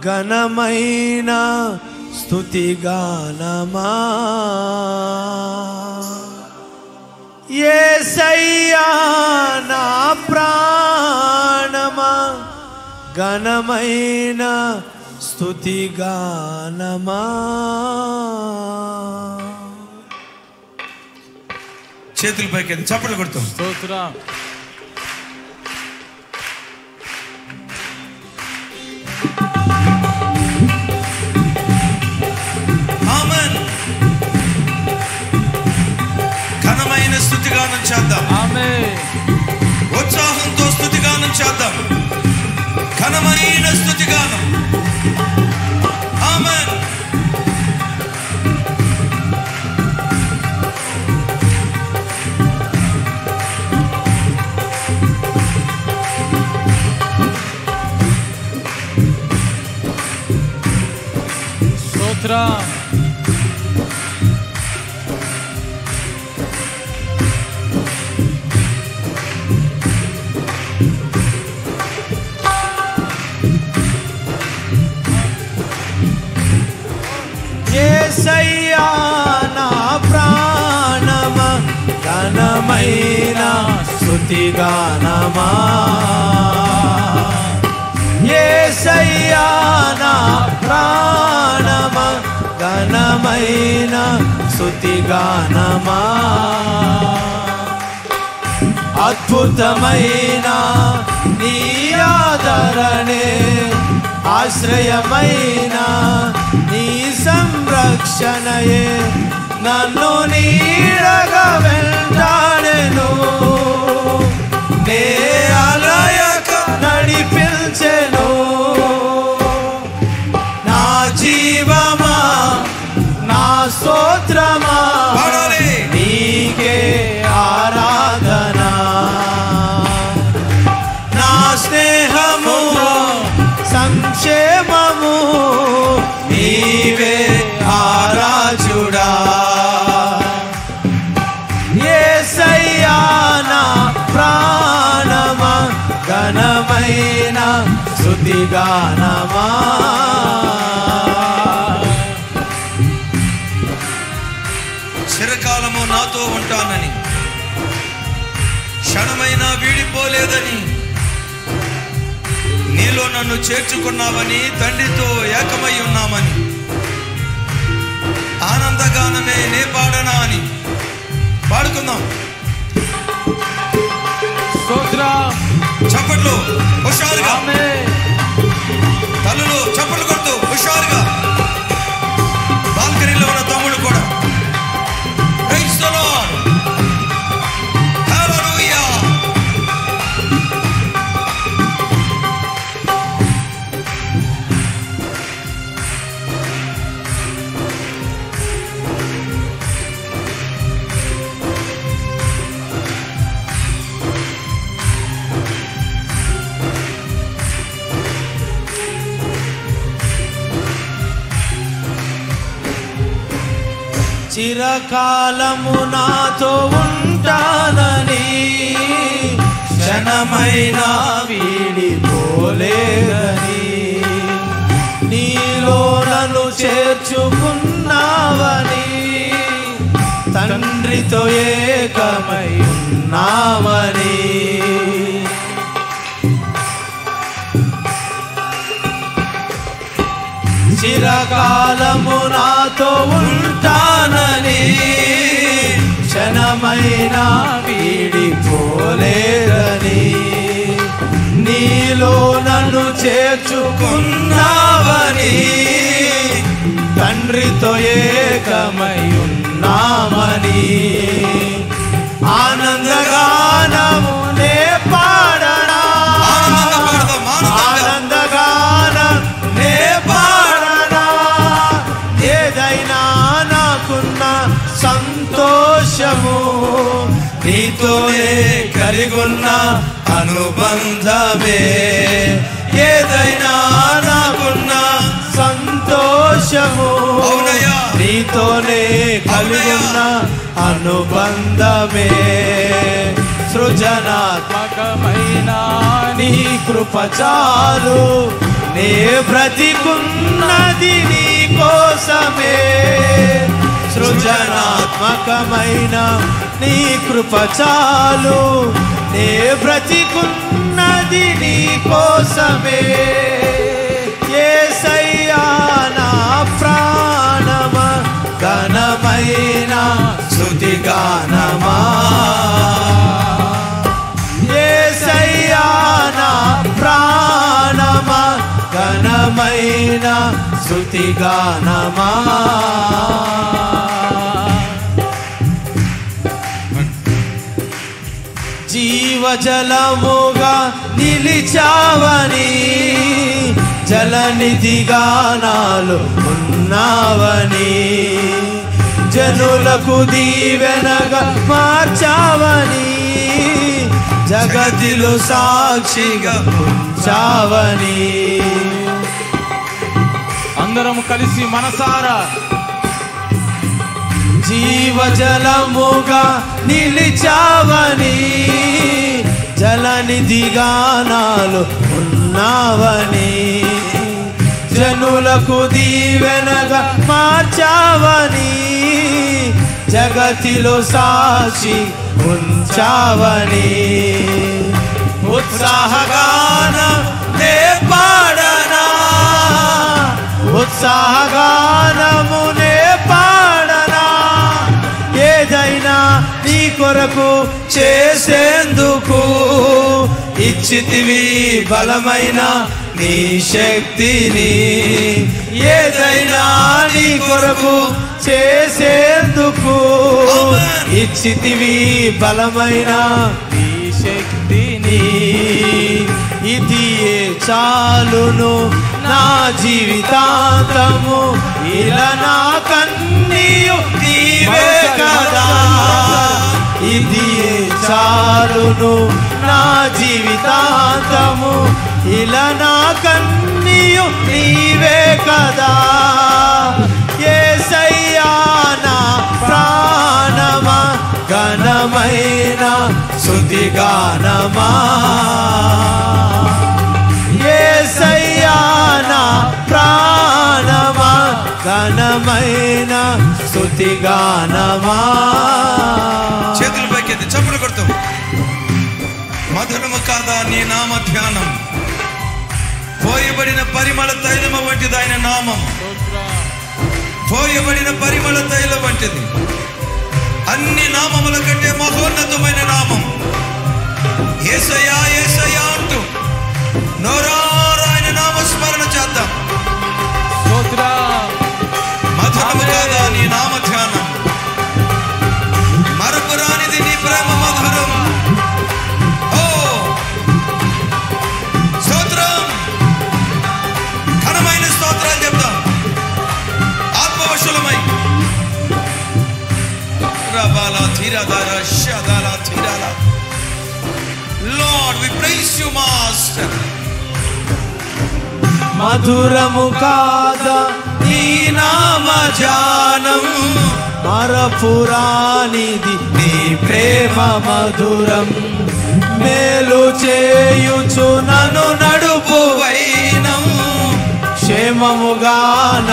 ఘనమైన స్తుతిగానమా యేసయ్యా నా ప్రాణమా ఘనమైన స్తుతిగానమా. చేతుల పైకి చప్పట్లు కొడతాం. స్తోత్రం. ఆమేన్. ఘనమైన స్తుతిగానం చేద్దాం. ఆమేన్. ఉత్సాహంతో స్తుతిగానం చేద్దాం. ఘనమైన స్తుతిగానం. ఆమేన్. స్తోత్రం. యేసయ్యా నా ప్రాణమా ఘనమైన స్తుతిగానమా యేసయ్యా నా ప్రాణమా ఘనమైన స్తుతిగానమా. అద్భుతమైన నీ ఆదరణే ఆశ్రయమైన నీ సంరక్షణయే నన్ను నీడగా వెంటాడెను నే అలయక నడిపించెను. నా జీవమా నా స్తోత్రమా నీకే ఆరాధన. నా స్నేహము సంక్షేమము నీవే ఆరాజుడా. యేసయ్యా నా ప్రాణమా ఘనమైన స్తుతిగానమా. చిరకాలము నాతో ఉంటానని క్షణమైనా వీడిపోలేదని నీలో నన్ను చేర్చుకున్నావని తండ్రితో ఏకమై ఉన్నామని ఆనందగానమే నే పాడనా అని పాడుకుందాం. స్తోత్రం. చప్పట్లు హుషారుగా. ఆమేన్. తల్లులు చప్పట్లు కొడుతూ హుషారుగా. బాల్కనీలో ఉన్న తమ్ముడు కూడా ప్రైజ్ ది లార్డ్. హల్లెలూయా. చిరకాలము నాతో ఉంటానని క్షణమైనా వీడిపోలేదని నీలో నన్ను చేర్చుకున్నావని తండ్రితో ఏకమై ఉన్నావని చిరకాలము నాతో ఉంటానని క్షణమైనా వీడిపోలేదని నీలో నన్ను చేర్చుకున్నావని తండ్రితో ఏకమై ఉన్నామని ఆనందగానము నే పాడనా. ఆనందగానం నే పాడనా. ఏదైనా నాకున్న సంతోషము నీతోనే కలిగున్న అనుబంధమే. ఏదైనా నాకున్న సంతోషము నీతోనే కలిగున్న అనుబంధమే. సృజనాత్మకమైన నీ కృప చాలు నే బ్రతికున్నది నీ కోసమే. సృజనాత్మకమైన నీ కృప చాలు, నే బ్రతికున్నది నీ కోసమే. యేసయ్యా నా ప్రాణమా, ఘనమైన స్తుతి గానమా. యేసయ్యా నా ప్రాణమా, ఘనమైన స్తుతి గానమా. జీవజలముగా నిలిచావని, జలనిధిగా నాలో ఉన్నావని, జనులకు దీవెనగా మార్చావని, జగతిలో సాక్షిగా ఉంచావని. అందరం కలిసి మనసారా జీవజలముగా నిలిచావని, జలనిధిగా నాలో ఉన్నావని, జనులకు దీవెనగా మార్చావని, జగతిలో సాక్షి ఉంచావని. ఉత్సాహగానం నే పాడనా, ఉత్సాహగానము నే పాడనా. ఏదైనా నీ కొరకు చేసేందుకు ఇచ్చితివి బలమైన నీ శక్తిని. ఏదైనా నీ కొరకు చేసేందుకు ఇచ్చితివి బలమైన నీ శక్తిని. ఇది చాలును నా జీవితాంతము, ఇలా నా కన్నీయు నీవే కదా. ఇది చాలును నా జీవితాంతము, ఇలా నా కన్నీయు నీవే కదా. యేసయ్యా నా ప్రాణమా, ఘనమైన స్తుతి గానమా. యేసయ్యా నా ప్రాణమా, ఘనమైన స్తుతి గానమా. చేతులు పైకెత్తి చప్పులు కొడతాం. మధురము కాదా నీ నామ ధ్యానం, పోయబడిన పరిమళ తైలము వంటిది ఆయన నామం. పోయబడిన పరిమళ తైలం వంటిది, అన్ని నామముల కంటే మహోన్నతమైన నామం. యేసయ్యా యేసయ్యా అంటూ నోరారా ఆయన నామస్మరణ చేద్దాం. మధురము కాదా నీ నామ ధ్యానం, మరపురానిది నీ ప్రేమ మధురం. ఓ స్తోత్రం, ఘనమైన స్తోత్రాలు చెప్తాం ఆత్మవశులమై. రబాలా ధీరదారా షదాలా ధీరాలా. Lord we praise you master. మధురము కాదా నీ నామ ధ్యానం, మరపురానిది నీ ప్రేమ మధురం. మేలు చేయుచు నన్ను నడుపు వైనం, క్షేమముగాన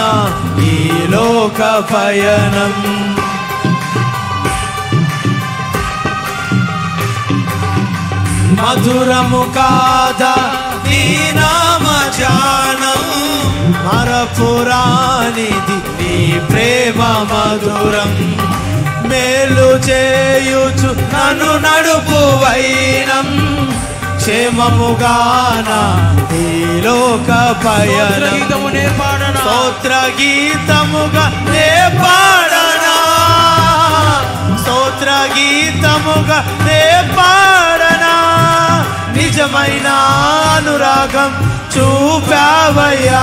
ఈ లోక పయనం. మధురము కాదా నీ నామ ధ్యానం, మరపురానిది నీ ప్రేమ మధురం. మేలు చేయుచు నన్ను నడుపు వైనం, క్షేమముగాన ఈ లోక పయనం. స్తోత్ర గీతముగా నే పాడనా, స్తోత్ర గీతముగా నే పాడనా. నిజమైన అనురాగం చూపావయ్యా,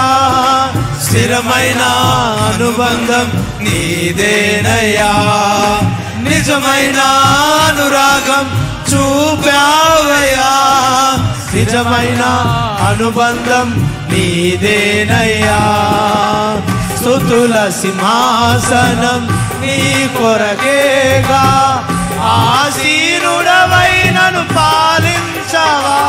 స్థిరమైన అనుబంధం నీదేనయ్యా. నిజమైన అనురాగం చూపావయ్యా, నిజమైన అనుబంధం నీదేనయ్యా. స్తుతుల సింహాసనం నీ కొరకేగా, ఆసీనుడవై నన్ను పాలించవా.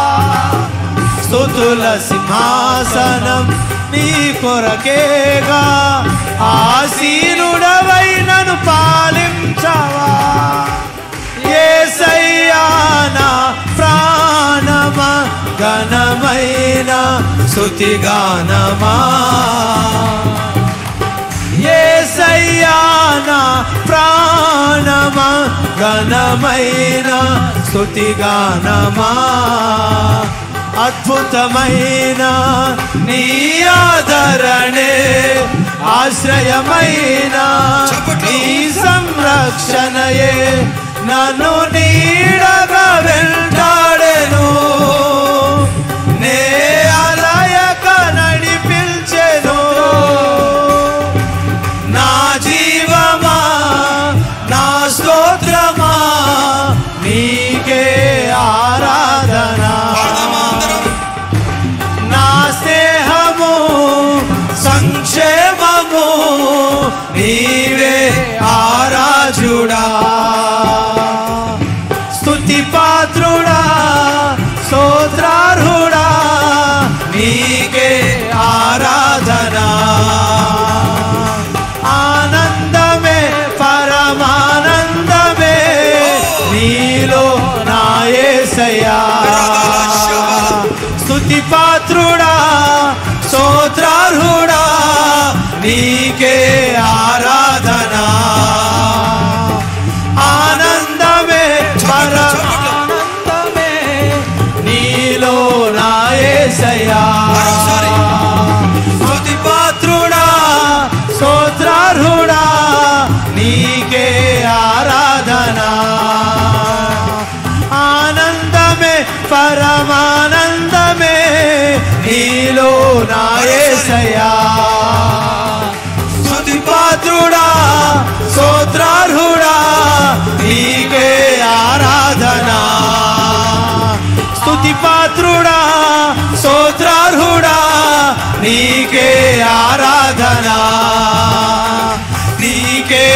స్తుతుల సింహాసనం నీ కొరకేగా ఆసీనుడవై నన్ను పాలించవా యేసయ్యా నా ప్రాణమా ఘనమైన స్తుతిగానమా యేసయ్యా నా ప్రాణమా ఘనమైన స్తుతిగానమా అద్భుతమైన నీ ఆదరణే ఆశ్రయమైన నీ సంరక్షణయే నన్ను నీడగా వెంటాడెను నే అలయక నడిపించెను నా జీవమా నా స్తోత్రమా నీకే ఆరాధన నా స్నేహము సంక్షేమము నీవే ఆరాజుడా స్తుతి పాత్రుడా స్తోత్రార్హుడా నీకే ఆరాధన ఆనందమే పరమానందమే నీలో నా యేసయ్యా స్తుతి పాత్రుడా స్తోత్రార్హుడా నీకే ఆరాధన ఆనందమే పరమానందమే నీలో నా యేసయ్యా స్తుతి పాత్రుడా స్తోత్రార్హుడా నీకే ఆరాధన ఆనందమే పరమానందమే నీలో నా యేసయ్యా స్తుతి పాత్రుడా స్తోత్రార్హుడా నీకే ఆరాధన స్తుతి పాత్రుడా స్తోత్రార్హుడా నీకే ఆరాధన నీకే